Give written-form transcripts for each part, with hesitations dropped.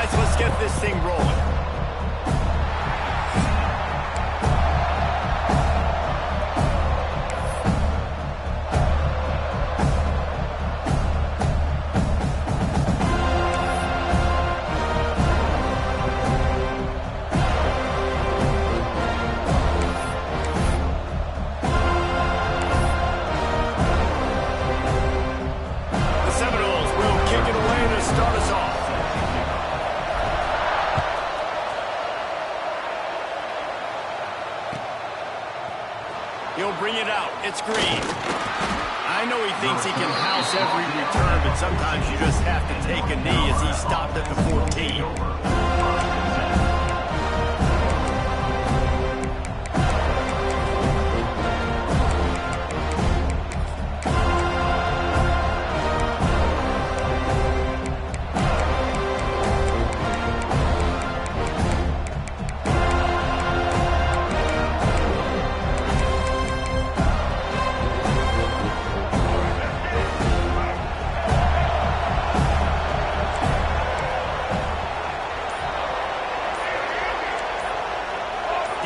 defense, let's get this thing rolling. He'll bring it out. It's Green. I know he thinks he can house every return, but sometimes you just have to take a knee as he stopped at the 14.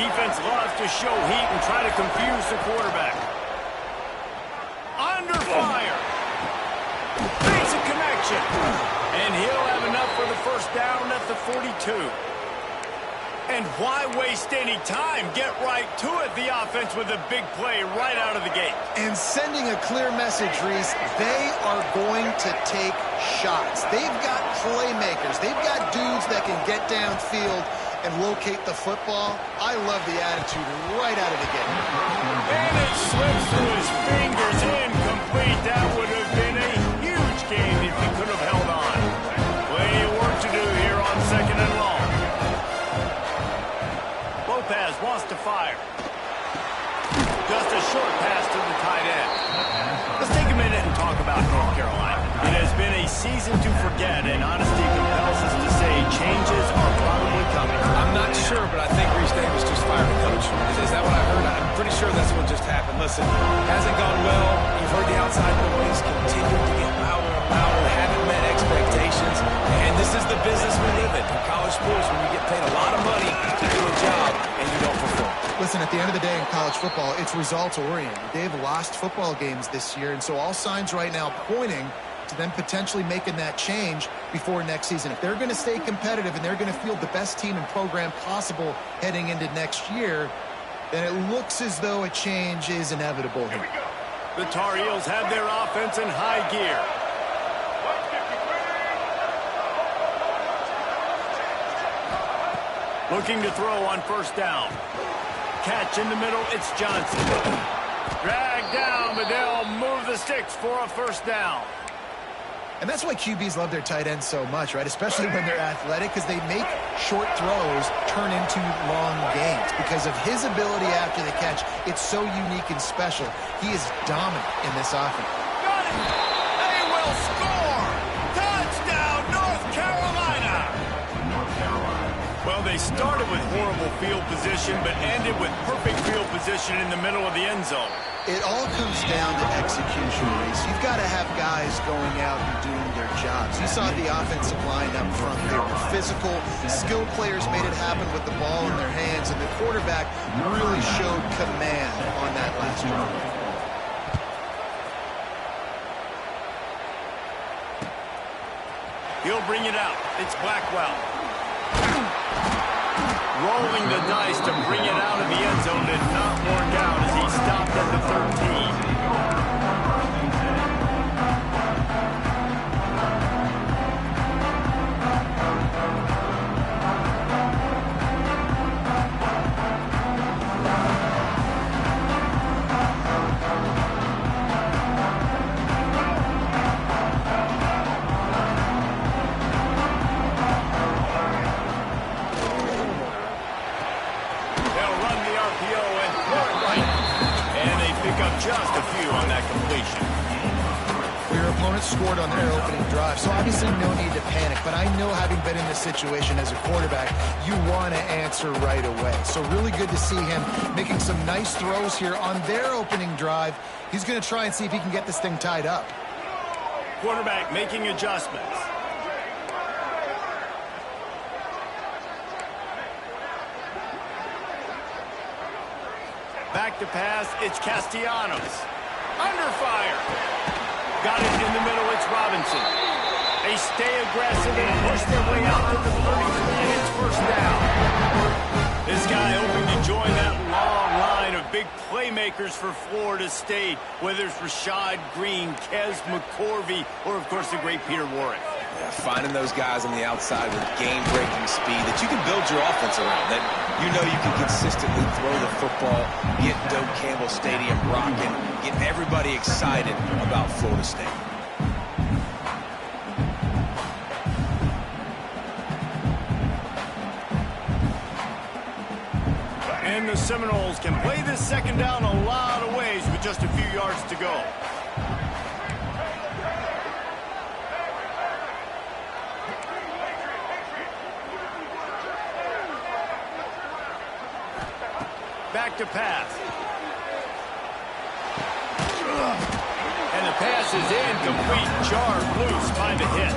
Defense loves to show heat and try to confuse the quarterback. Under fire. Makes a connection. And he'll have enough for the first down at the 42. And why waste any time? Get right to it, the offense, with a big play right out of the gate. And sending a clear message, Reese, they are going to take shots. They've got playmakers. They've got dudes that can get downfield and locate the football. I love the attitude right out of the gate. And it slips through his fingers, incomplete. That would have been a huge game if he could have held on. Plenty of work to do here on 2nd and long. Lopez wants to fire. Just a short pass to the tight end. Let's take a minute and talk about North Carolina. It has been a season to forget, and honesty compels us to say changes are probably coming. I'm not sure, but I think Reese Davis just fired a coach. Is that what I heard? I'm pretty sure that's what just happened. Listen, hasn't gone well. You've heard the outside noise, continuing to get louder and louder, haven't met expectations, and this is the business we live in college sports, when you get paid a lot of money to do a job and you don't perform. Listen, at the end of the day in college football, it's results-oriented. They've lost football games this year, and so all signs right now pointing to them potentially making that change before next season. If they're going to stay competitive and they're going to field the best team and program possible heading into next year, then it looks as though a change is inevitable here. The Tar Heels have their offense in high gear. Looking to throw on first down. Catch in the middle, it's Johnson. Dragged down, but they'll move the sticks for a first down. And that's why QBs love their tight ends so much, right? Especially when they're athletic, because they make short throws turn into long gains. Because of his ability after the catch, it's so unique and special. He is dominant in this offense. Got it! They will score! Touchdown, North Carolina! Well, they started with horrible field position, but ended with perfect field position in the middle of the end zone. It all comes down to execution, Reese. You've got to have guys going out and doing their jobs. You saw the offensive line up front. They were physical. Skilled players made it happen with the ball in their hands, and the quarterback really showed command on that last drive. He'll bring it out. It's Blackwell. Rolling the dice to bring it out of the end zone did not work out as he stopped at the 13. Just a few on that completion. Your opponent scored on their opening drive, so obviously no need to panic. But I know, having been in this situation as a quarterback, you want to answer right away. So really good to see him making some nice throws here on their opening drive. He's going to try and see if he can get this thing tied up. Quarterback making adjustments. Back to pass, it's Castellanos. Under fire. Got it in the middle, it's Robinson. They stay aggressive and push their way out to the 33, and it's first down. This guy hoping to join that long line of big playmakers for Florida State, whether it's Rashad Green, Kez McCorvey, or, of course, the great Peter Warrick. Yeah, finding those guys on the outside with game-breaking speed that you can build your offense around, that you know you can consistently throw the football, get Doak Campbell Stadium rocking, get everybody excited about Florida State. And the Seminoles can play this second down a lot of ways with just a few yards to go. Back to pass. And the pass is incomplete. Jarred loose by the hit.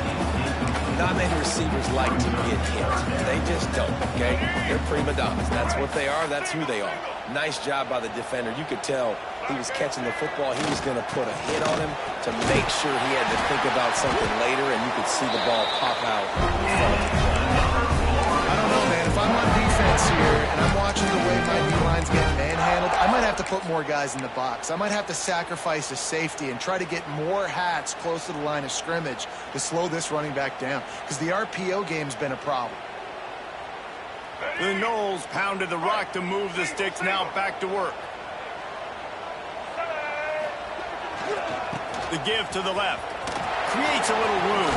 Not many receivers like to get hit. They just don't, okay? They're prima donnas. That's what they are. That's who they are. Nice job by the defender. You could tell he was catching the football. He was going to put a hit on him to make sure he had to think about something later, and you could see the ball pop out. I don't know, man. If I'm on defense here and I'm watching the way my D-line's getting manhandled, I might have to put more guys in the box. I might have to sacrifice a safety and try to get more hats close to the line of scrimmage to slow this running back down, because the RPO game's been a problem. The Noles pounded the rock to move the sticks, now back to work. The give to the left. Creates a little room.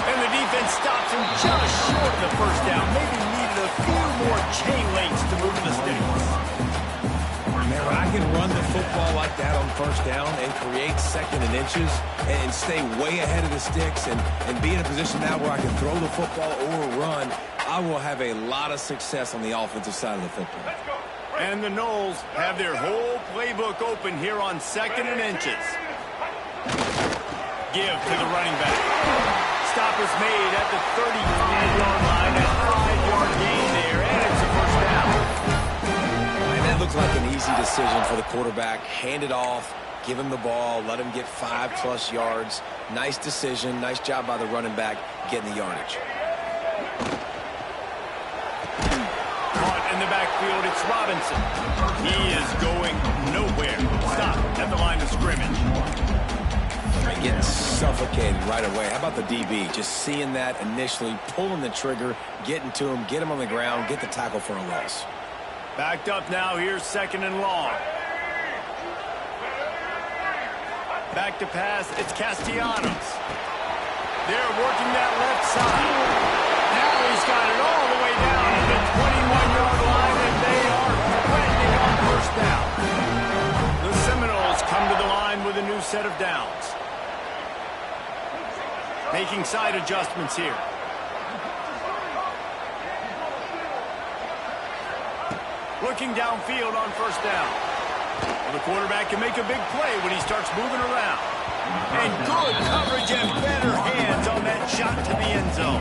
And the defense stops him just short of the first down. Maybe needed a few more chain links to move the sticks. Man, when I can run the football like that on first down and create second and inches and stay way ahead of the sticks and be in a position now where I can throw the football or run, I will have a lot of success on the offensive side of the football. And the Noles have their whole playbook open here on second and inches. Give to the running back. Stop is made at the 35-yard line. A 5-yard gain there, and it's a first down. And that looked like an easy decision for the quarterback. Hand it off, give him the ball, let him get 5+ yards. Nice decision. Nice job by the running back getting the yardage. Caught in the backfield, it's Robinson. He is going nowhere. Stop at the line of scrimmage. Getting suffocated right away. How about the DB? Just seeing that initially, pulling the trigger, getting to him, get him on the ground, get the tackle for a loss. Backed up now, here's second and long. Back to pass, it's Castellanos. They're working that left side. Now he's got it all the way down to the 21-yard line, and they are threatening on first down. The Seminoles come to the line with a new set of downs. Making side adjustments here. Looking downfield on first down. Well, the quarterback can make a big play when he starts moving around. And good coverage and better hands on that shot to the end zone.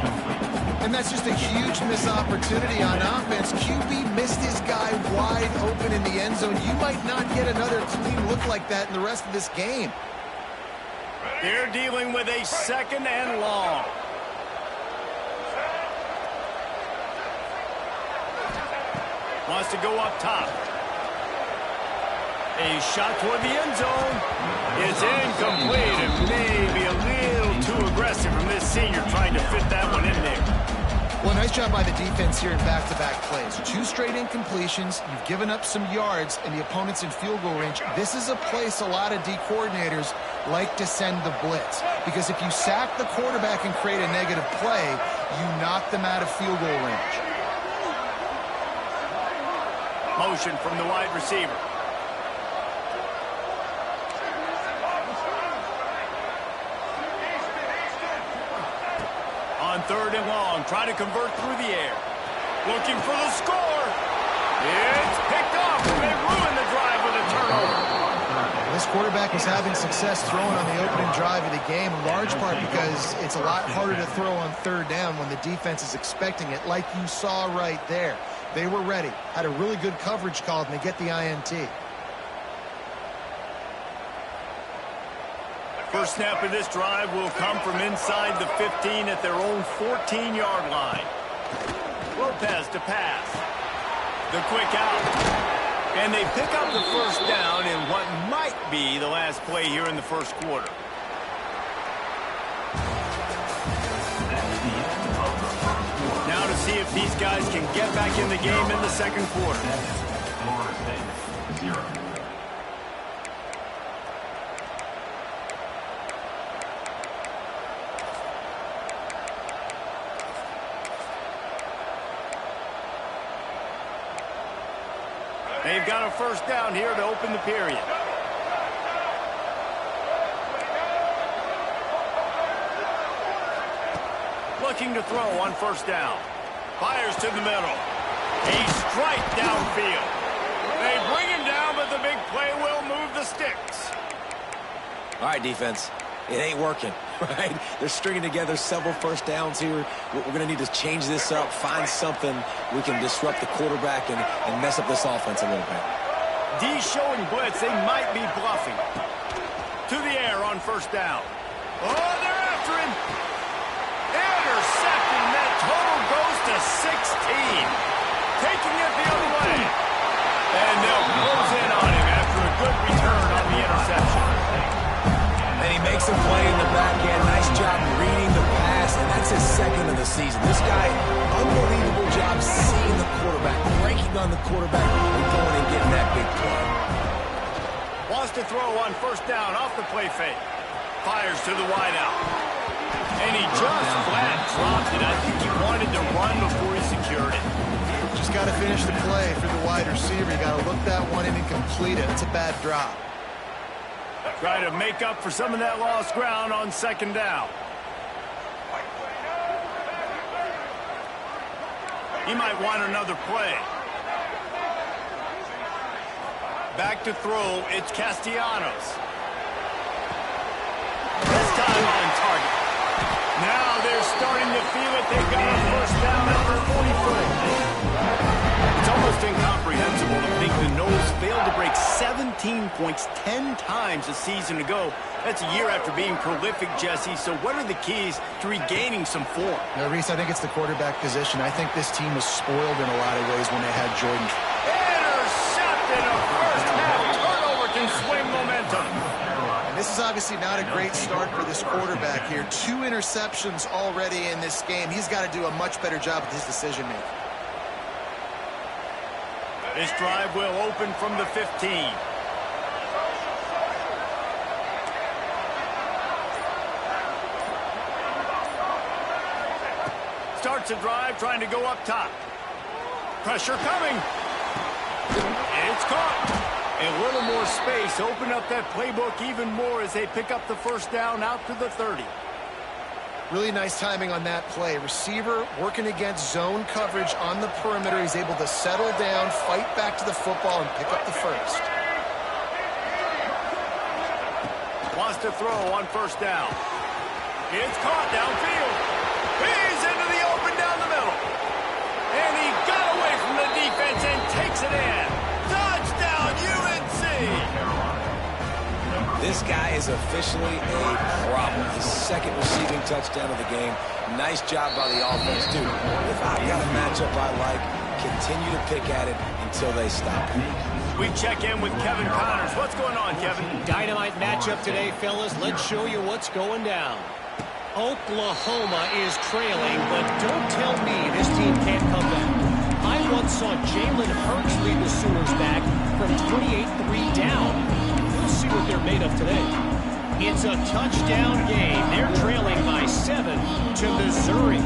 And that's just a huge missed opportunity on offense. QB missed his guy wide open in the end zone. You might not get another clean look like that in the rest of this game. They're dealing with a second and long. Wants to go up top. A shot toward the end zone. It's incomplete and maybe a little too aggressive from this senior trying to fit that one in there. Well, nice job by the defense here in back-to-back plays. 2 straight incompletions. You've given up some yards, and the opponent's in field goal range. This is a place a lot of D coordinators like to send the blitz, because if you sack the quarterback and create a negative play, you knock them out of field goal range. Motion from the wide receiver. On third and long, trying to convert through the air. Looking for the score. It's picked off, and they ruin the drive with a turnover. This quarterback was having success throwing on the opening drive of the game, in large part because it's a lot harder to throw on third down when the defense is expecting it, like you saw right there. They were ready, had a really good coverage call, and they get the INT. First snap of this drive will come from inside the 15 at their own 14-yard line. Lopez to pass. The quick out. And they pick up the first down in what might be the last play here in the first quarter. Now to see if these guys can get back in the game in the second quarter. Florida State, 0. They've got a first down here to open the period. Looking to throw on first down. Fires to the middle. A strike downfield. They bring him down, but the big play will move the sticks. All right, defense. It ain't working, right? They're stringing together several first downs here. We're going to need to change this up, find something we can disrupt the quarterback and mess up this offense a little bit. D showing blitz. They might be bluffing. To the air on first down. Oh, they're after him. Intercepting. That total goes to 16. Taking it the other way. And they'll close in on him after a good return on the interception. And he makes a play in the back end. Nice job reading the pass, and that's his second of the season. This guy, unbelievable job seeing the quarterback, breaking on the quarterback, and going and getting that big play. Wants to throw on first down off the play fake. Fires to the wideout. And he just flat dropped it. I think he wanted to run before he secured it. Just got to finish the play for the wide receiver. You got to look that one in and complete it. It's a bad drop. Try to make up for some of that lost ground on second down. He might want another play. Back to throw, it's Castellanos. This time on target. Now they're starting to feel it. They've got a first down after 44. It's almost incomprehensible to think the Noles failed to break 17 points 10 times a season ago. That's a year after being prolific, Jesse. So what are the keys to regaining some form? No, Reese, I think it's the quarterback position. I think this team was spoiled in a lot of ways when they had Jordan. Intercepted. A first half turnover can swing momentum. And this is obviously not a great start for this quarterback here. 2 interceptions already in this game. He's got to do a much better job with his decision-making. This drive will open from the 15. Starts a drive trying to go up top. Pressure coming. It's caught. A little more space. Open up that playbook even more as they pick up the first down out to the 30. Really nice timing on that play. Receiver working against zone coverage on the perimeter. He's able to settle down, fight back to the football, and pick up the first. Wants to throw on first down. It's caught downfield. He's into the open down the middle. And he got away from the defense and takes it in. Touchdown, UNC! This guy is officially a problem. His second receiving touchdown of the game. Nice job by the offense, too. If I've got a matchup I like, continue to pick at it until they stop it. We check in with Kevin Connors. What's going on, Kevin? Dynamite matchup today, fellas. Let's show you what's going down. Oklahoma is trailing, but don't tell me this team can't come back. I once saw Jalen Hurts lead the Sooners back from 28-3 down. We'll see what they're made of today. It's a touchdown game. They're trailing by 7 to Missouri.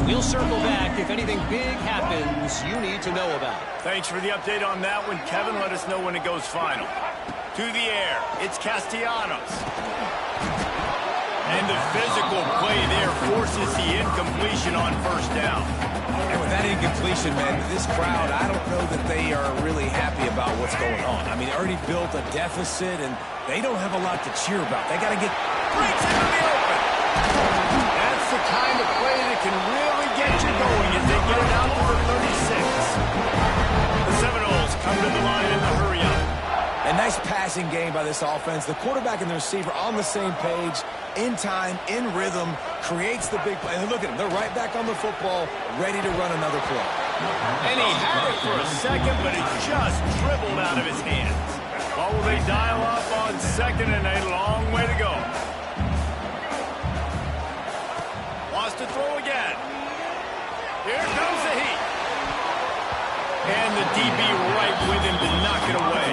We'll circle back if anything big happens you need to know about. Thanks for the update on that one, Kevin. Let us know when it goes final. To the air, it's Castellanos. And the physical play there forces the incompletion on first down. And with that incompletion, man, this crowd, I don't know that they are really happy about what's going on. I mean, already built a deficit, and they don't have a lot to cheer about. They got to get Breaks into the open. That's the kind of play that can really get you going as they get it out to the 36. The Seminoles come to the line in the hurry up. a nice passing game by this offense. The quarterback and the receiver on the same page, in time, in rhythm, creates the big play. And look at them. They're right back on the football, ready to run another play. And he had it for a second, but it just dribbled out of his hands. What will they dial up on second and a long way to go? Wants to throw again. Here comes the heat. And the DB right with him to knock it away.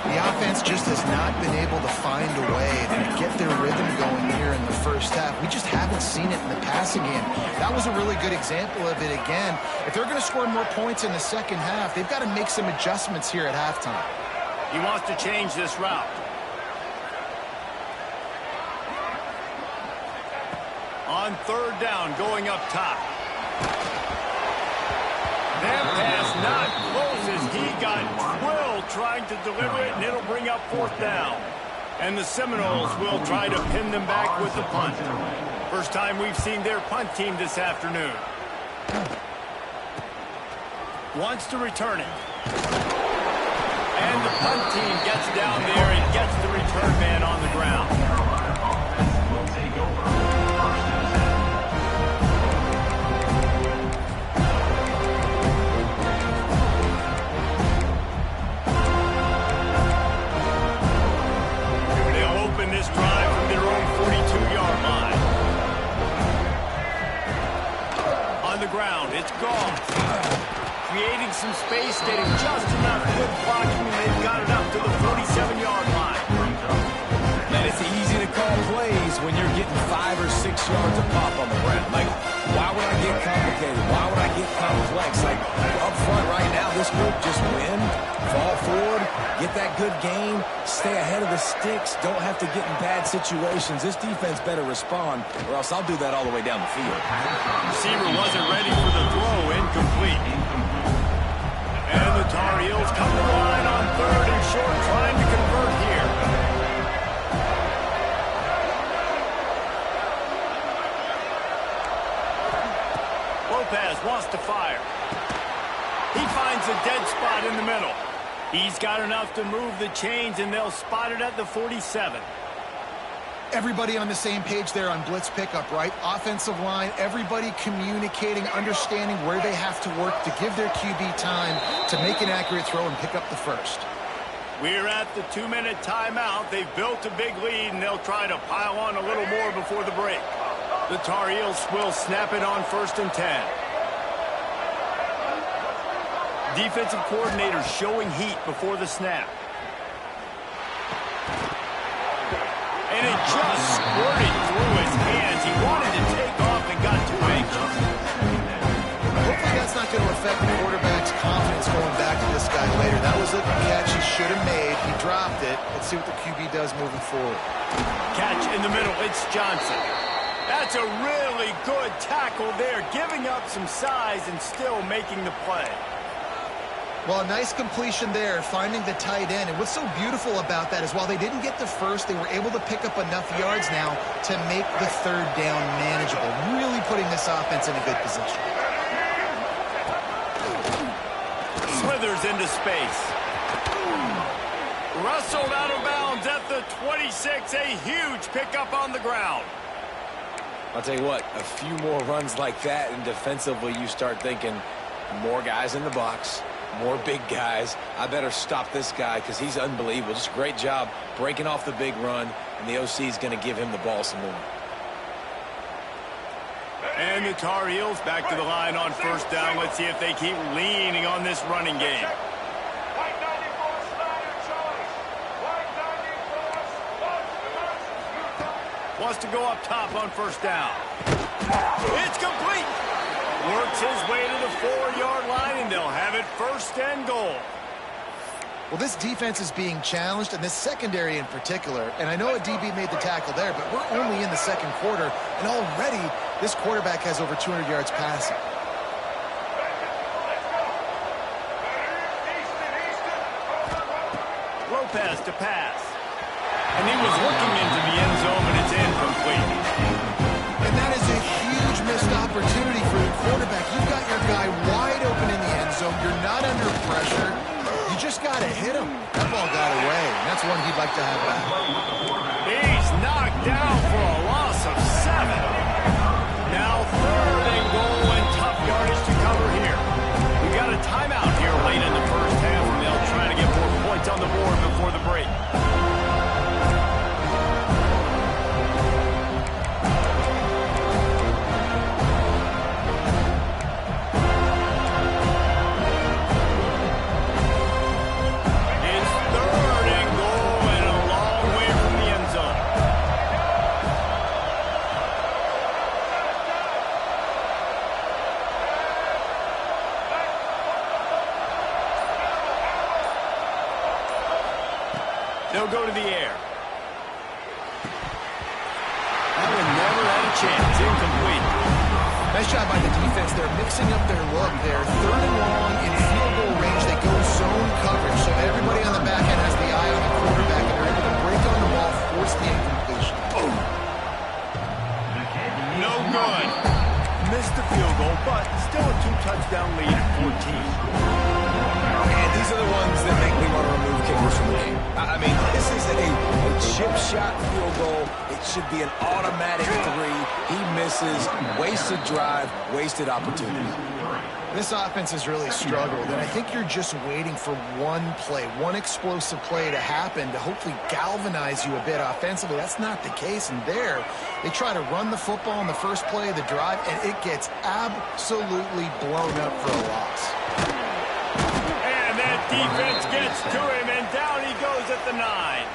The offense just has not been able to find a way to get their rhythm going here in the first half. We just haven't seen it in the passing game. That was a really good example of it again. If they're going to score more points in the second half, they've got to make some adjustments here at halftime. He wants to change this route. On third down, going up top. That pass not close as he got drilled trying to deliver it, and it'll bring up fourth down. And the Seminoles will try to pin them back with the punt. First time we've seen their punt team this afternoon. Wants to return it. And the punt team gets down there and gets the return man on the ground. Will take over first and 10. They'll open this drive from their own 42-yard line. On the ground, it's gone. Creating some space, getting just enough good blocking, and they've got it up to the 47-yard line. Man, it's easy to call plays when you're getting 5 or 6 yards of pop on the ground. Like, why would I get complicated? Why would I get complex? Like, up front right now, this group just win, fall forward, get that good game, stay ahead of the sticks, don't have to get in bad situations. This defense better respond, or else I'll do that all the way down the field. Receiver wasn't ready for the throw, incomplete. And the Tar Heels come to the line on third and short, trying to convert here. Lopez wants to fire. He finds a dead spot in the middle. He's got enough to move the chains, and they'll spot it at the 47. Everybody on the same page there on blitz pickup, right? Offensive line, everybody communicating, understanding where they have to work to give their QB time to make an accurate throw and pick up the first. We're at the 2-minute timeout. They've built a big lead, and they'll try to pile on a little more before the break. The Tar Heels will snap it on first and 10. Defensive coordinator showing heat before the snap. And it just squirted through his hands. He wanted to take off and got too anxious. Hopefully that's not going to affect the quarterback's confidence going back to this guy later. That was a catch he should have made. He dropped it. Let's see what the QB does moving forward. Catch in the middle. It's Johnson. That's a really good tackle there, giving up some size and still making the play. Well, a nice completion there, finding the tight end. And what's so beautiful about that is while they didn't get the first, they were able to pick up enough yards now to make the third down manageable, really putting this offense in a good position. Slithers into space. Wrestled out of bounds at the 26. A huge pickup on the ground. I'll tell you what, a few more runs like that, and defensively you start thinking more guys in the box, more big guys. I better stop this guy because he's unbelievable. Just a great job breaking off the big run, and the OC is going to give him the ball some more. And the Tar Heels back to the line on first down. Let's see if they keep leaning on this running game. Wants to go up top on first down. It's complete. Works his way to the 4-yard line, and they'll have it first and goal. Well, this defense is being challenged, and this secondary in particular. And I know a DB made the tackle there, but we're only in the second quarter, and already this quarterback has over 200 yards passing. Lopez to pass. And he was looking into the end zone, but it's incomplete. And that is a huge missed opportunity for the quarterback. You've got your guy wide open in the end zone. You're not under pressure. You just got to hit him. That ball got away, and that's one he'd like to have back. He's knocked down for a loss of 7. Now 3rd and goal and tough yardage to cover here. We got a timeout here late in the first half, and they'll try to get more points on the board before the break. They'll go to the air. That one never had a chance. Incomplete. Nice job by the defense. They're mixing up their look. They're 3rd and long in field goal range. They go zone coverage, so everybody on the back end has the eye on the quarterback, and they're able to break on the ball, force the incompletion. Oh. No good. Missed the field goal, but still a 2-touchdown lead at 14. And these are the ones that make me want to remove kickers from the game. I mean, this is a chip shot field goal. It should be an automatic 3. He misses. Wasted drive, wasted opportunity. This offense has really struggled, and I think you're just waiting for one play, one explosive play to happen to hopefully galvanize you a bit offensively. That's not the case, and there, they try to run the football in the first play of the drive, and it gets absolutely blown up for a loss. And that defense gets to him, and down he goes at the 9.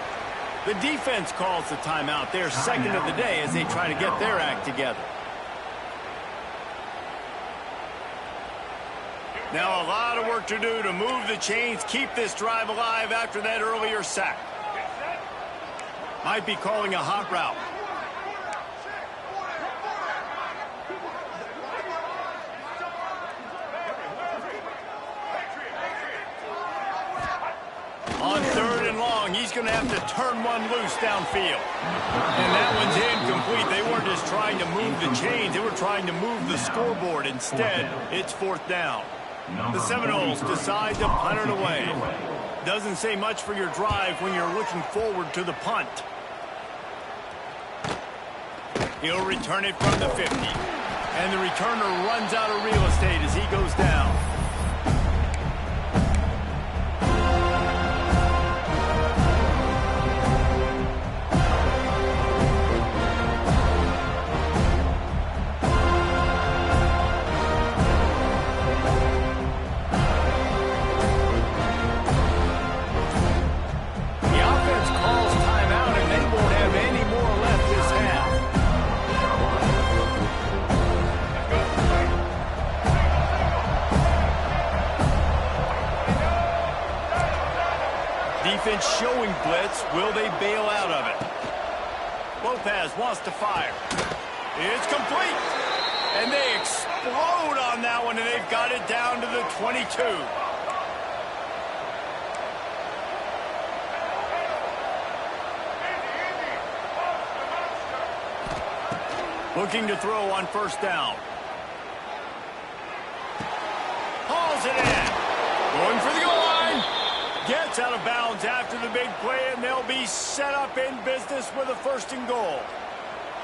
The defense calls the timeout. They're second of the day as they try to get their act together. Now a lot of work to do to move the chains, keep this drive alive after that earlier sack. Might be calling a hot route. On 3rd and long, he's going to have to turn one loose downfield. And that one's incomplete. They weren't just trying to move the chains. They were trying to move the scoreboard. Instead, it's 4th down. The Seminoles decide to punt it away. Doesn't say much for your drive when you're looking forward to the punt. He'll return it from the 50. And the returner runs out of real estate as he goes down. Defense showing blitz. Will they bail out of it? Lopez wants to fire. It's complete. And they explode on that one, and they've got it down to the 22. Looking to throw on 1st down. Hauls it in. Going for the goal line. Gets out of bounds after the big play, and they'll be set up in business with a 1st and goal.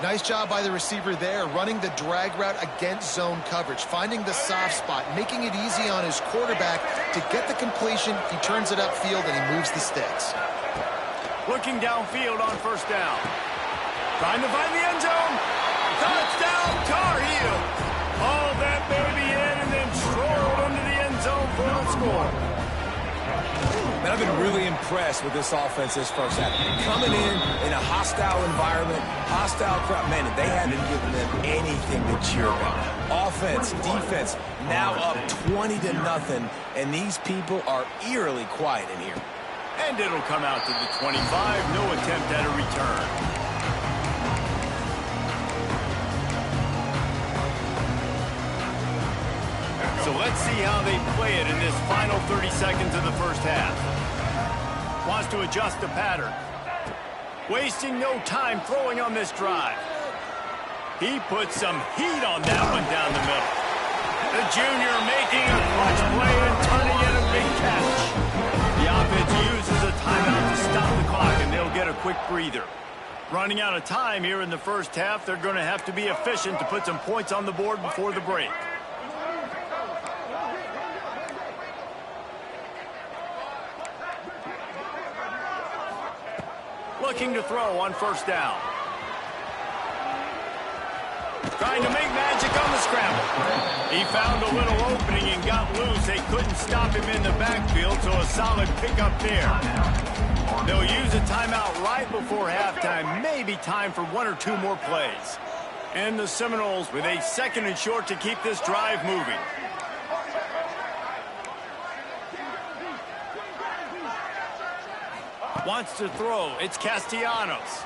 Nice job by the receiver there, running the drag route against zone coverage, finding the soft spot, making it easy on his quarterback to get the completion. He turns it upfield, and he moves the sticks. Looking downfield on 1st down. Trying to find the end zone. Touchdown, Tar Heel. Haul that baby in and then strolled into the end zone for the score. Man, I've been really impressed with this offense this first half. Coming in a hostile environment, hostile crowd, man, they hadn't given them anything to cheer about. Offense, defense, now up 20-0, and these people are eerily quiet in here. And it'll come out to the 25. No attempt at a return. So let's see how they play it in this final 30 seconds of the first half. Wants to adjust the pattern. Wasting no time throwing on this drive. He puts some heat on that one down the middle. The junior making a clutch play and turning in a big catch. The offense uses a timeout to stop the clock, and they'll get a quick breather. Running out of time here in the first half, they're going to have to be efficient to put some points on the board before the break. Looking to throw on first down. Trying to make magic on the scramble. He found a little opening and got loose. They couldn't stop him in the backfield, so a solid pickup there. They'll use a timeout right before halftime. Maybe time for one or two more plays. And the Seminoles with a 2nd and short to keep this drive moving. Wants to throw. It's Castellanos.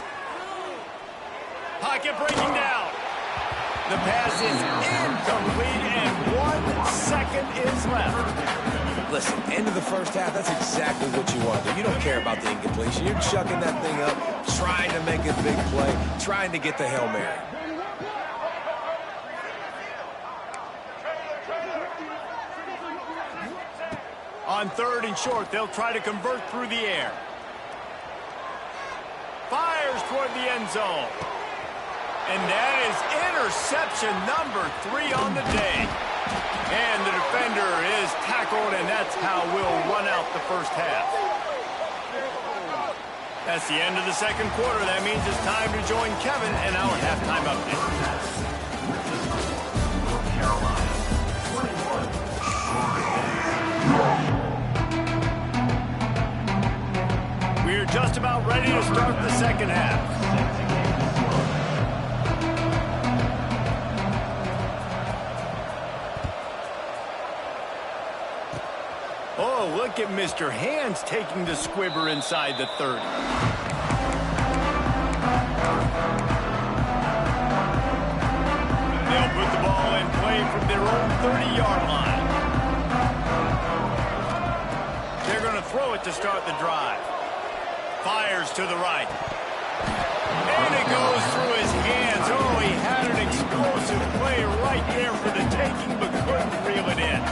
Pocket breaking down. The pass is incomplete, and 1 second is left. Listen, end of the first half, that's exactly what you want to do. You don't care about the incompletion. You're chucking that thing up, trying to make a big play, trying to get the Hail Mary. On 3rd and short, they'll try to convert through the air. Fires toward the end zone. And that is interception number 3 on the day. And the defender is tackled, and that's how we'll run out the first half. That's the end of the 2nd quarter. That means it's time to join Kevin in our halftime update. We're just about ready to start the 2nd half. Oh, look at Mr. Hands taking the squibber inside the 30. They'll put the ball in play from their own 30-yard line. They're going to throw it to start the drive. Fires to the right. And it goes through his hands. Oh, he had an explosive play right there for the taking, but couldn't reel it in.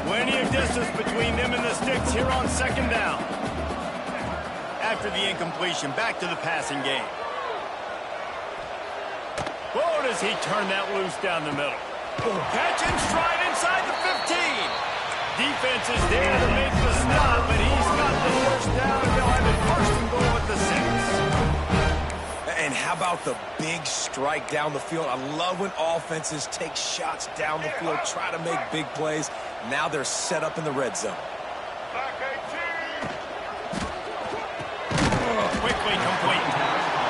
Plenty of distance between them and the sticks here on 2nd down. After the incompletion, back to the passing game. Oh, does he turn that loose down the middle. Catch and stride inside the 15. Defense is there to make the stop, but he's got the first down, and they'll have it 1st and goal at the 6. And how about the big strike down the field? I love when offenses take shots down the field, try to make big plays. Now they're set up in the red zone. Quickly complete.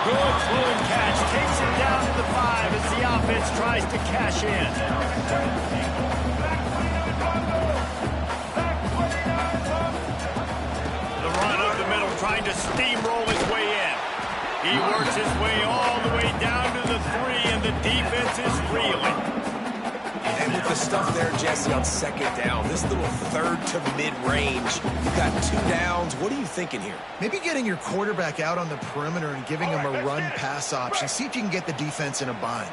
Good fluid catch. Takes it down to the 5 as the offense tries to cash in. The run up the middle, trying to steamroll his way in. He works his way all the way down to the 3, and the defense is reeling. And with the stuff there, Jesse, on 2nd down, this little 3rd to mid-range, you've got 2 downs. What are you thinking here? Maybe getting your quarterback out on the perimeter and giving him a run-pass option. See if you can get the defense in a bind.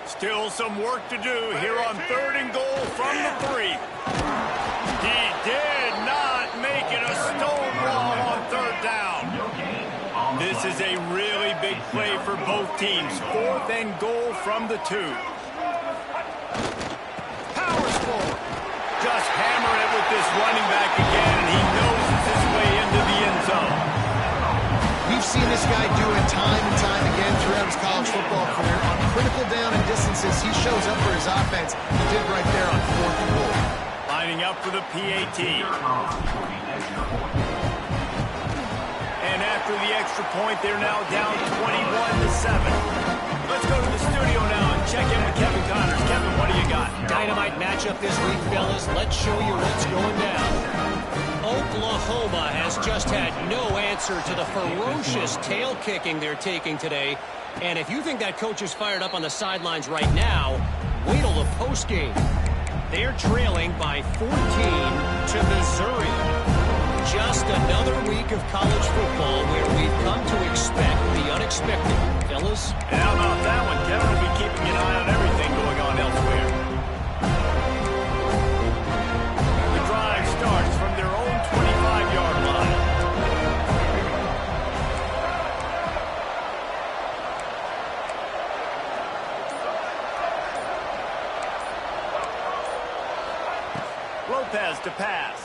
Still some work to do here on 3rd and goal from the 3. He did not make it a stonewall on 3rd down. This is a really big play for both teams. 4th and goal from the 2. Powers forward. Just hammer it with this running back again, and he noses his way into the end zone. We've seen this guy do it time and time again throughout his college football career. On critical down and distances, he shows up for his offense. He did right there on 4th and goal. Lining up for the PAT. And after the extra point, they're now down 21-7. Let's go to the studio now and check in with Kevin Connors. Kevin, what do you got? Dynamite matchup this week, fellas. Let's show you what's going down. Oklahoma has just had no answer to the ferocious tail kicking they're taking today. And if you think that coach is fired up on the sidelines right now, wait till the postgame. They're trailing by 14 to Missouri. Just another week of college football where we've come to expect the unexpected. Fellas? And how about that one? Kevin will be keeping an eye on everything going on elsewhere. The drive starts from their own 25-yard line. Lopez to pass.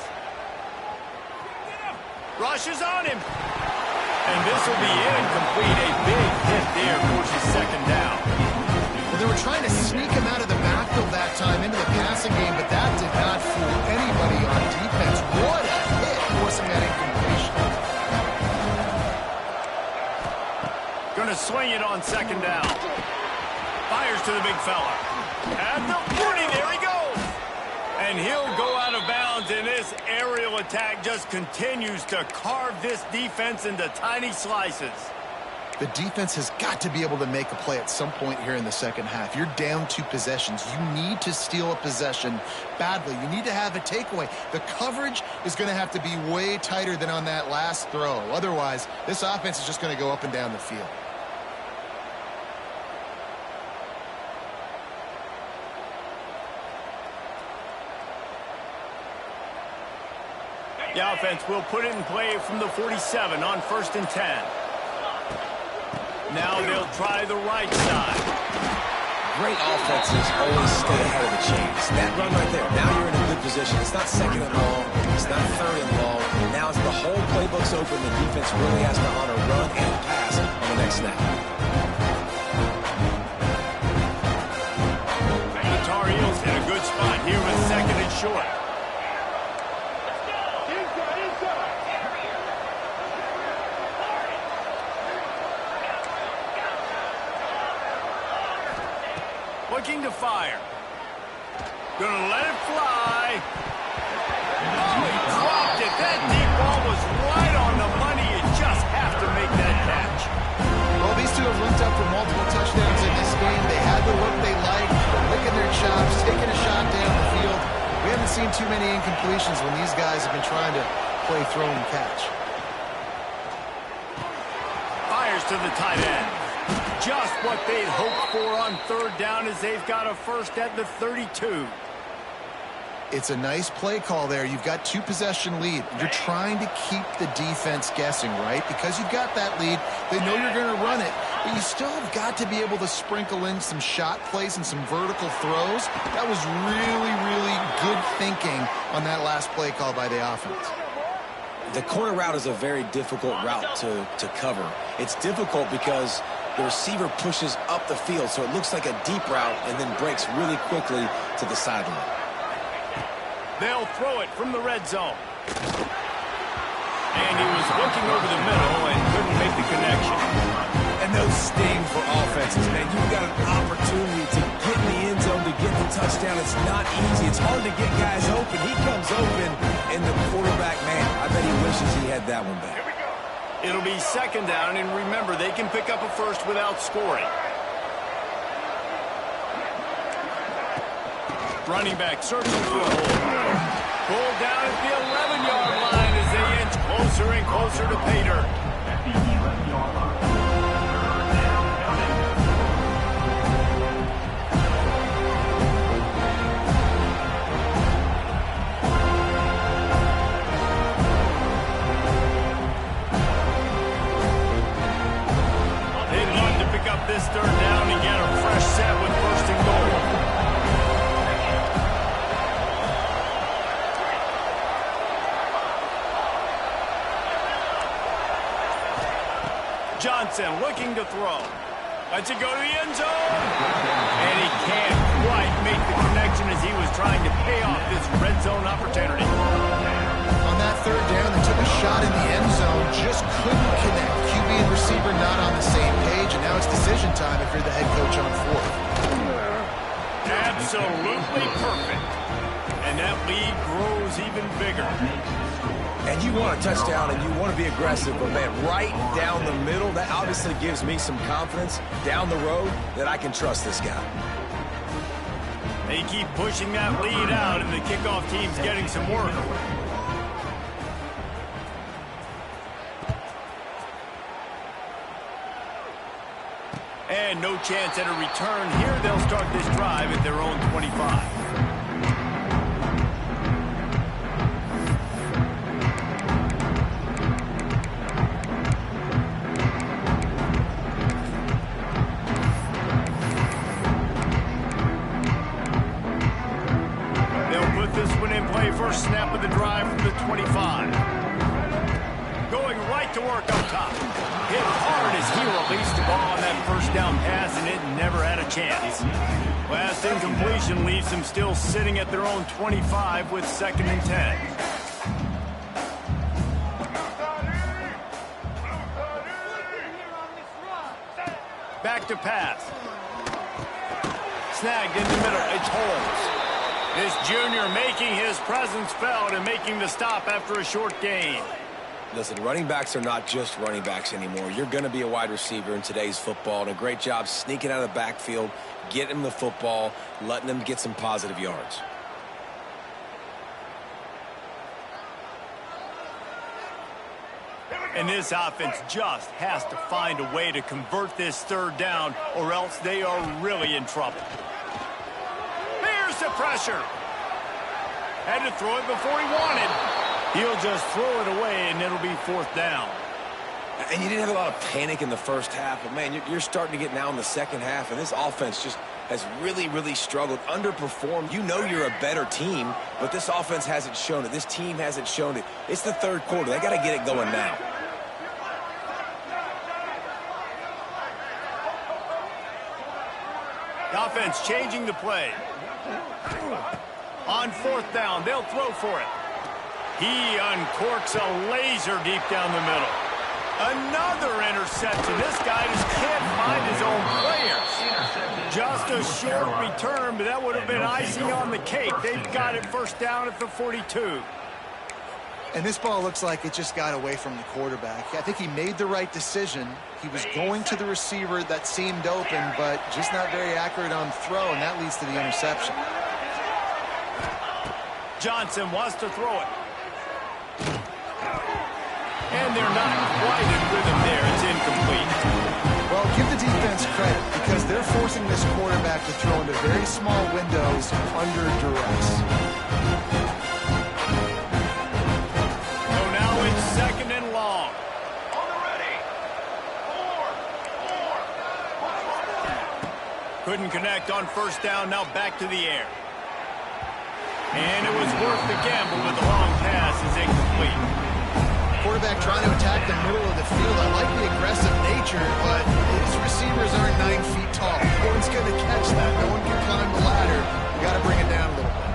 Rushes on him. And this will be incomplete. A big hit there, forces second down. Well, they were trying to sneak him out of the backfield that time into the passing game, but that did not fool anybody on defense. What a hit, forcing that incompletion. Gonna swing it on second down. Fires to the big fella. At the 40, there he goes. And he'll go out of bounds, and this aerial attack just continues to carve this defense into tiny slices. The defense has got to be able to make a play at some point here in the second half. You're down 2 possessions. You need to steal a possession badly. You need to have a takeaway. The coverage is going to have to be way tighter than on that last throw. Otherwise, this offense is just going to go up and down the field. The offense will put it in play from the 47 on 1st and 10. Now they'll try the right side. Great offenses always stay ahead of the chains. That run right there, now you're in a good position. It's not second and long. It's not third and long. Now as the whole playbook's open, the defense really has to honor run and pass on the next snap. The Tar Heels in a good spot here with second and short. Looking to fire. Gonna let it fly. Oh, he dropped it. That deep ball was right on the money. You just have to make that catch. Well, these two have linked up for multiple touchdowns in this game. They had the look they liked. They're licking their chops, taking a shot down the field. We haven't seen too many incompletions when these guys have been trying to play throw and catch. Fires to the tight end. Just what they'd hoped for on 3rd down as they've got a first at the 32. It's a nice play call there. You've got 2 possession lead. You're trying to keep the defense guessing, right? Because you've got that lead, they know you're going to run it, but you still have got to be able to sprinkle in some shot plays and some vertical throws. That was really, really good thinking on that last play call by the offense. The corner route is a very difficult route to cover. It's difficult because the receiver pushes up the field, so it looks like a deep route and then breaks really quickly to the sideline. They'll throw it from the red zone. And he was looking over the middle and couldn't make the connection. And those sting for offenses, man. You've got an opportunity to get in the end zone, to get the touchdown. It's not easy. It's hard to get guys open. He comes open, and the quarterback, man, I bet he wishes he had that one back. It'll be second down, and remember, they can pick up a first without scoring. Running back searching for a hole. Pulled down at the 11-yard line as they inch closer and closer to pay dirt. At the 11-yard line. 3rd down coming. They'd love to pick up this 3rd down and get a fresh set with 1st and goal. Johnson looking to throw. Lets it go to the end zone. And he can't quite make the connection as he was trying to pay off this red zone opportunity. On that 3rd down, they took a shot in the end zone, just couldn't connect. QB and receiver not on the same page, and now it's decision time if you're the head coach on 4th. Absolutely perfect. And that lead grows even bigger. And you want a touchdown and you want to be aggressive, but man, right down the middle, that obviously gives me some confidence down the road that I can trust this guy. They keep pushing that lead out, and the kickoff team's getting some work. And no chance at a return here. They'll start this drive at their own 25. First snap of the drive from the 25. Going right to work up top. Hit hard as he released the ball on that first down pass, and it never had a chance. Last incompletion leaves them still sitting at their own 25 with 2nd and 10. Back to pass. Snagged in the middle. It's Holmes. This junior making his presence felt and making the stop after a short gain. Listen, running backs are not just running backs anymore. You're going to be a wide receiver in today's football, and a great job sneaking out of the backfield, getting them the football, letting them get some positive yards. And this offense just has to find a way to convert this 3rd down, or else they are really in trouble. Here's the pressure. Had to throw it before he wanted. He'll just throw it away, and it'll be 4th down. And you didn't have a lot of panic in the first half, but, man, you're starting to get now in the second half, and this offense just has really, really struggled, underperformed. You know you're a better team, but this offense hasn't shown it. This team hasn't shown it. It's the 3rd quarter. They got to get it going now. The offense changing the play. On 4th down, they'll throw for it. He uncorks a laser deep down the middle. Another interception. This guy just can't find his own players. Just a short return, but that would have been icing on the cake. They've got it 1st down at the 42. And this ball looks like it just got away from the quarterback. I think he made the right decision. He was going to the receiver that seemed open, but just not very accurate on throw, and that leads to the interception. Johnson wants to throw it. And they're not quite in rhythm there. It's incomplete. Well, give the defense credit because they're forcing this quarterback to throw into very small windows under duress. So now it's 2nd and long. On the ready. 4. Couldn't connect on 1st down. Now back to the air. And it was worth the gamble, but the long pass is incomplete. Quarterback trying to attack the middle of the field. I like the aggressive nature, but his receivers aren't 9 feet tall. No one's going to catch that. No one can climb the ladder. You got to bring it down a little bit.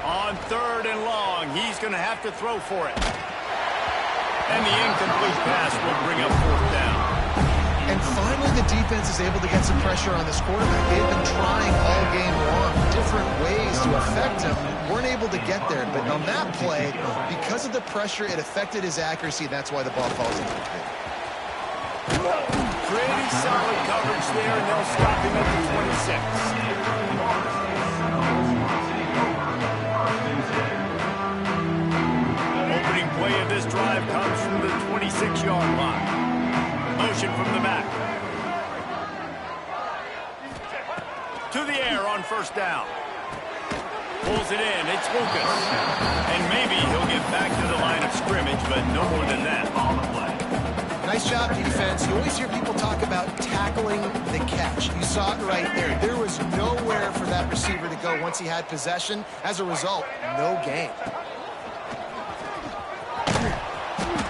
On 3rd and long, he's going to have to throw for it. And the incomplete pass will bring up 4th down. And finally, the defense is able to get some pressure on this quarterback. They've been trying all game long, different ways to affect him. Weren't able to get there. But on that play, because of the pressure, it affected his accuracy. That's why the ball falls incomplete. Pretty solid coverage there, and they'll stop him at the 26. Opening play of this drive comes from the 26-yard line. Motion from the back. To the air on 1st down. Pulls it in. It's Lucas. And maybe he'll get back to the line of scrimmage, but no more than that on the play. Nice job, defense. You always hear people talk about tackling the catch. You saw it right there. There was nowhere for that receiver to go once he had possession. As a result, no gain.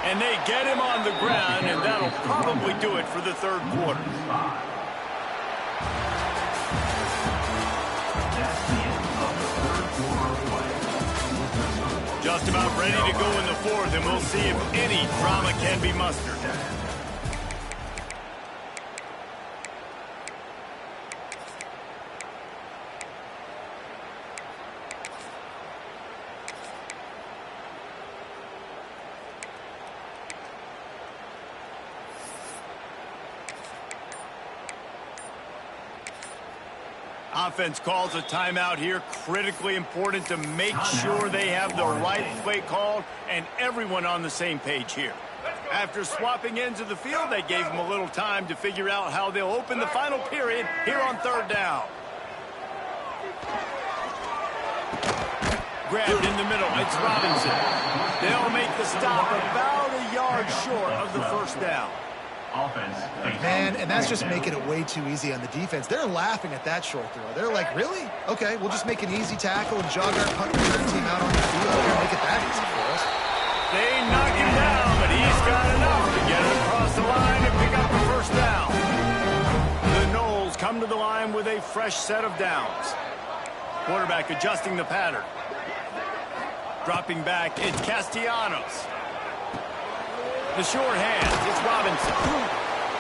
And they get him on the ground, and that'll probably do it for the 3rd quarter. Just about ready to go in the 4th, and we'll see if any drama can be mustered. Offense calls a timeout here. Critically important to make sure they have the right play called and everyone on the same page here. After swapping ends of the field, they gave them a little time to figure out how they'll open the final period here on third down. Grabbed in the middle. It's Robinson. They'll make the stop about a yard short of the first down. Man, and that's just making it way too easy on the defense. They're laughing at that short throw. They're like, really? Okay, we'll just make an easy tackle and jog our punt return team out on the field. We're going to make it that easy for us. They knock him down, but he's got enough to get it across the line and pick up the first down. The Noles come to the line with a fresh set of downs. Quarterback adjusting the pattern. Dropping back, it's Castellanos. The short hands, it's Robinson.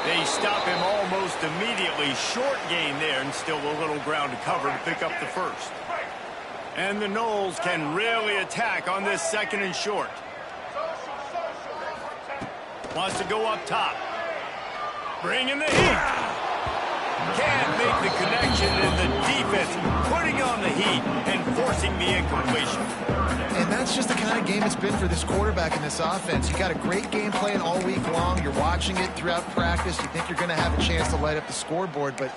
They stop him almost immediately. Short gain there and still a little ground to cover to pick up the first. And the Noles can really attack on this second and short. Wants to go up top. Bringing the heat. Can't make the connection, and the defense putting on the heat and forcing the incompletion. And that's just the kind of game it's been for this quarterback in this offense. You got a great game plan all week long. You're watching it throughout practice. You think you're going to have a chance to light up the scoreboard, but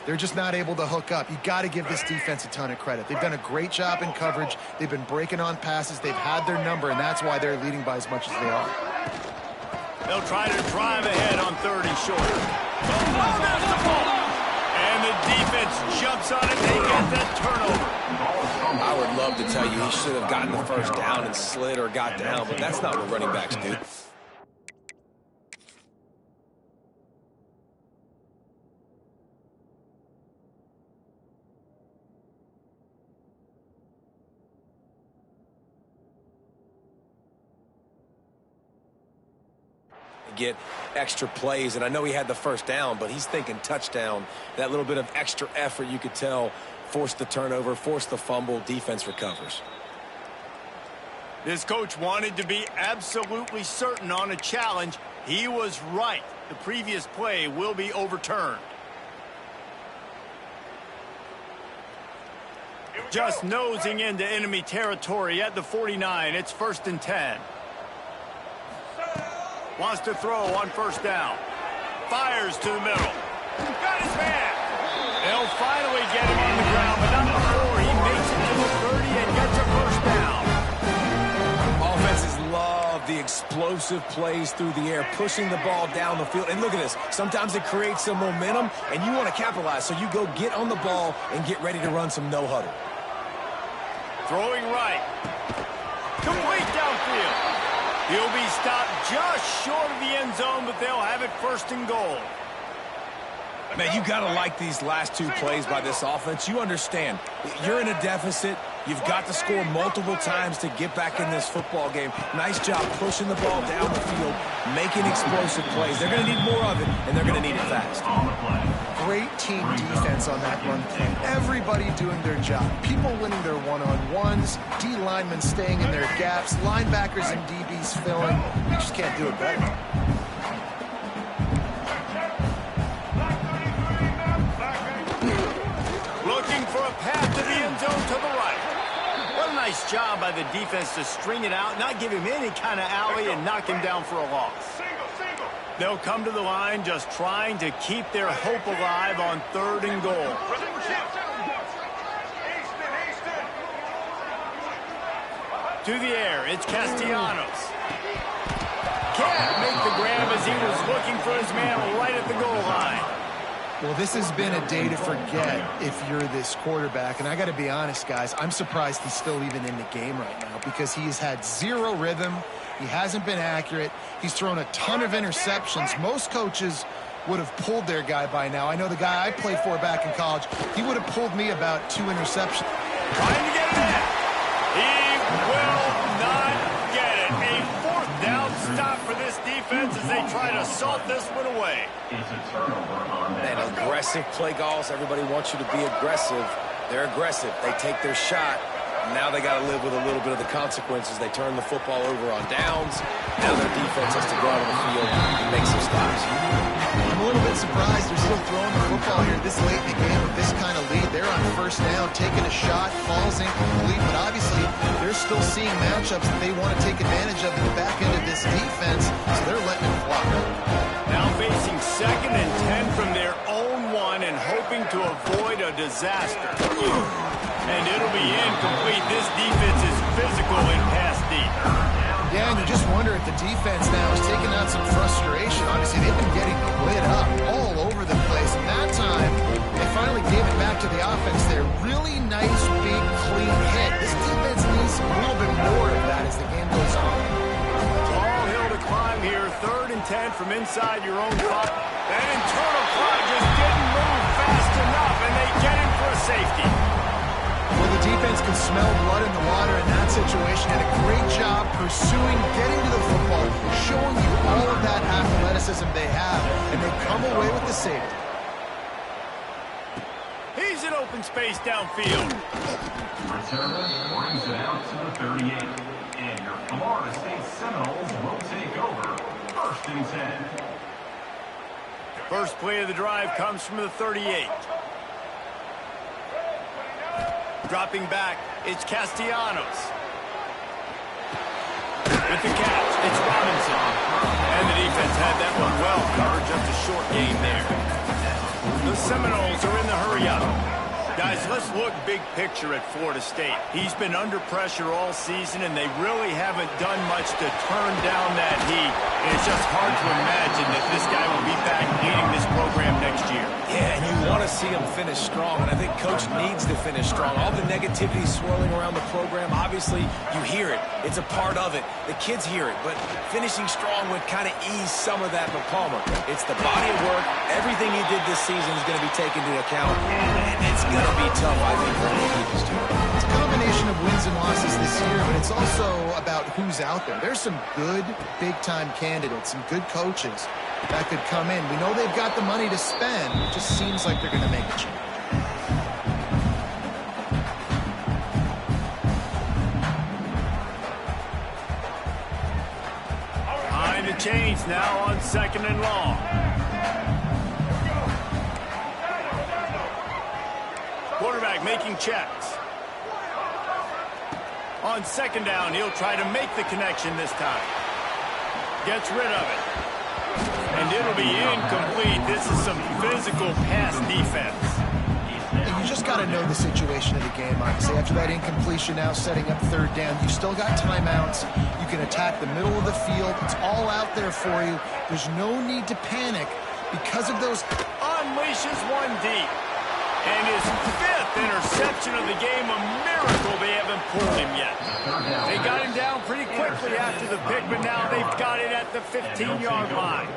they're just not able to hook up. You got to give this defense a ton of credit. They've done a great job in coverage. They've been breaking on passes. They've had their number, and that's why they're leading by as much as they are. They'll try to drive ahead on third and short. Oh, there's the ball! And the defense jumps on it. They get that turnover. I would love to tell you he should have gotten the first down and slid or got down, but that's not what running backs do. Get extra plays, and I know he had the first down, but he's thinking touchdown. That little bit of extra effort, you could tell, forced the turnover, forced the fumble, defense recovers. This coach wanted to be absolutely certain on a challenge. He was right. The previous play will be overturned. Just nosing into enemy territory at the 49. It's 1st and 10. Wants to throw on first down. Fires to the middle. Got his man. They'll finally get him on the ground, but not before he makes it to the 30 and gets a first down. Offenses love the explosive plays through the air, pushing the ball down the field. And look at this. Sometimes it creates some momentum, and you want to capitalize, so you go get on the ball and get ready to run some no-huddle. Throwing right. Complete downfield. He'll be stopped just short of the end zone, but they'll have it 1st and goal. Man, you got to like these last two plays by this offense. You understand, you're in a deficit. You've got to score multiple times to get back in this football game. Nice job pushing the ball down the field, making explosive plays. They're going to need more of it, and they're going to need it fast. Great team defense on that run play. Everybody doing their job. People winning their one-on-ones, D linemen staying in their gaps, linebackers and DBs filling. You just can't do it better. Looking for a path to the end zone to the right. What a nice job by the defense to string it out, not give him any kind of alley, and knock him down for a loss. They'll come to the line just trying to keep their hope alive on 3rd and goal. To the air, it's Castellanos. Can't make the grab as he was looking for his man right at the goal line. Well, this has been a day to forget if you're this quarterback. And I got to be honest, guys, I'm surprised he's still even in the game right now because he's had zero rhythm. He hasn't been accurate. He's thrown a ton of interceptions. Most coaches would have pulled their guy by now. I know the guy I played for back in college, he would have pulled me about 2 interceptions. Trying to get it in. He will not get it. A 4th down stop for this defense as they try to salt this one away. Man, aggressive play calls. Everybody wants you to be aggressive. They're aggressive. They take their shot. Now they got to live with a little bit of the consequences. They turn the football over on downs. Now their defense has to go out on the field and make some stops. I'm a little bit surprised they're still throwing the football here this late in the game with this kind of lead. They're on first down, taking a shot, falls incomplete, but obviously they're still seeing matchups that they want to take advantage of in the back end of this defense, so they're letting it fly. Now facing 2nd and 10 from their own 1 and hoping to avoid a disaster. And it'll be incomplete. This defense is physical in pass deep. Yeah, and you just wonder if the defense now is taking out some frustration. Obviously, they've been getting lit up all over the place. And that time, they finally gave it back to the offense there. Really nice, big, clean hit. This defense needs a little bit more of that as the game goes on. Tall hill to climb here. 3rd and 10 from inside your own 5. That internal clock just didn't move fast enough, and they get him for a safety. Well, the defense can smell blood in the water in that situation. Did a great job pursuing, getting to the football, showing you all of that athleticism they have, and they come away with the safety. He's in open space downfield. Returner brings it out to the 38. And your Florida State Seminoles will take over 1st and 10. First play of the drive comes from the 38. Dropping back, it's Castellanos. With the catch, it's Robinson. And the defense had that one well covered, just a short gain there. The Seminoles are in the hurry-up. Guys, let's look big picture at Florida State. He's been under pressure all season, and they really haven't done much to turn down that heat. And it's just hard to imagine that this guy will be back leading this program next year. Yeah, and you want to see him finish strong, and I think Coach needs to finish strong. All the negativity swirling around the program, obviously, you hear it. It's a part of it. The kids hear it, but finishing strong would kind of ease some of that for Palmer. It's the body of work. Everything he did this season is going to be taken into account, and it's going to be tough, I think, for him to keep his job. It's a combination of wins and losses this year, but it's also about who's out there. There's some good, big-time candidates, some good coaches that could come in. We know they've got the money to spend. It just seems like they're going to make a change. Behind the chains now on 2nd and long. Quarterback making checks. On 2nd down, he'll try to make the connection this time. Gets rid of it. And it'll be incomplete. This is some physical pass defense. And you just got to know the situation of the game, obviously. After that incompletion now setting up 3rd down, you still got timeouts. You can attack the middle of the field. It's all out there for you. There's no need to panic because of those. Unleashes one deep. And his 5th interception of the game, a miracle they haven't pulled him yet. They got him down pretty quickly after the pick, but now they've got it at the 15-yard line.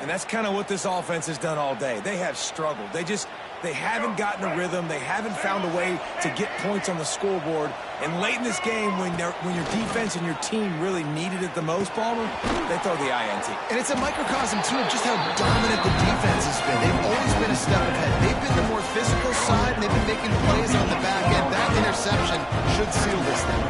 And that's kind of what this offense has done all day. They have struggled. They haven't gotten a rhythm. They haven't found a way to get points on the scoreboard. And late in this game, when your defense and your team really needed it the most, Palmer, they throw the INT. And it's a microcosm, too, of just how dominant the defense has been. They've always been a step ahead. They've been the more physical side, and they've been making plays on the back end. That interception should seal this thing.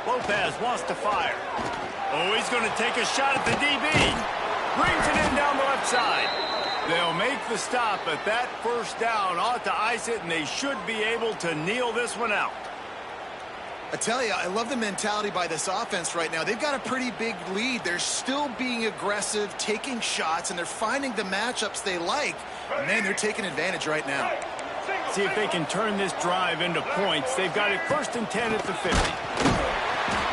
Lopez wants to fire. Oh, he's going to take a shot at the DB. Brings it in down the left side. They'll make the stop, but that 1st down ought to ice it, and they should be able to kneel this one out. I tell you, I love the mentality by this offense right now. They've got a pretty big lead. They're still being aggressive, taking shots, and they're finding the matchups they like. And man, they're taking advantage right now. See if they can turn this drive into points. They've got it 1st and 10 at the 50.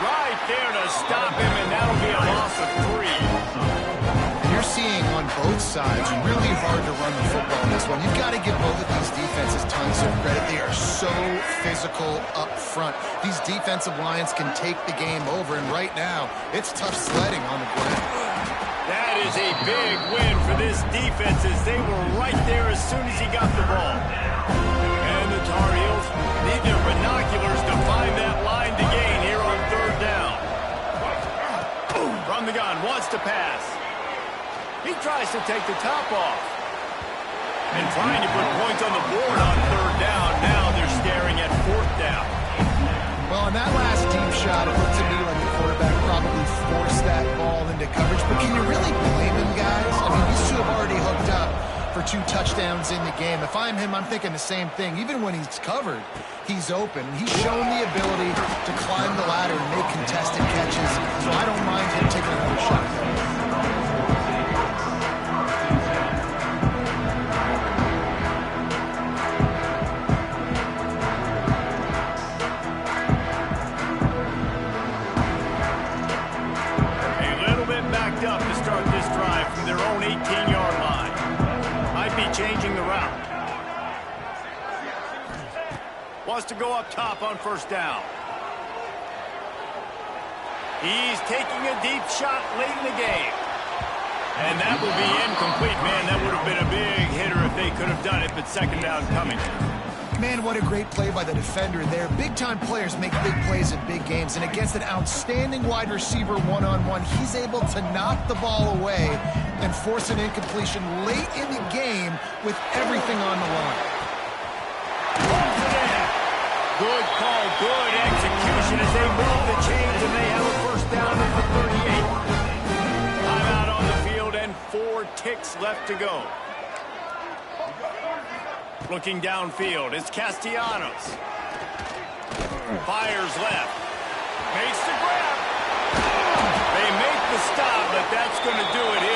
Right there to stop him, and that'll be a loss of 3. And you're seeing on both sides really hard to run the football in this one. You've got to give both of these defenses tons of credit. They are so physical up front. These defensive lines can take the game over, and right now, it's tough sledding on the ground. That is a big win for this defense as they were right there as soon as he got the ball. And the Tar Heels need their binoculars to find that line to gain here on 3rd down. From the gun, wants to pass. He tries to take the top off. And trying to put points on the board on 3rd down. Now they're staring at 4th down. Well, on that last deep shot, it looked to me like the quarterback probably forced that ball into coverage. But can you really blame him, guys? I mean, these two have already hooked up for 2 touchdowns in the game. If I'm him, I'm thinking the same thing. Even when he's covered, he's open. He's shown the ability to climb the ladder and make contested catches, so I don't mind him taking another shot. A little bit backed up to start this drive from their own 18-yard line. Might be changing the route. Wants to go up top on first down. He's taking a deep shot late in the game. And that will be incomplete. Man, that would have been a big hitter if they could have done it, but second down coming. Man, what a great play by the defender there. Big-time players make big plays in big games, and against an outstanding wide receiver one-on-one, he's able to knock the ball away and force an incompletion late in the game with everything on the line. Good call, good execution as they move the chains, and they have a first down at the 38. Timeout on the field and 4 ticks left to go. Looking downfield, it's Castellanos. Fires left. Makes the grab. They make the stop, but that's going to do it here.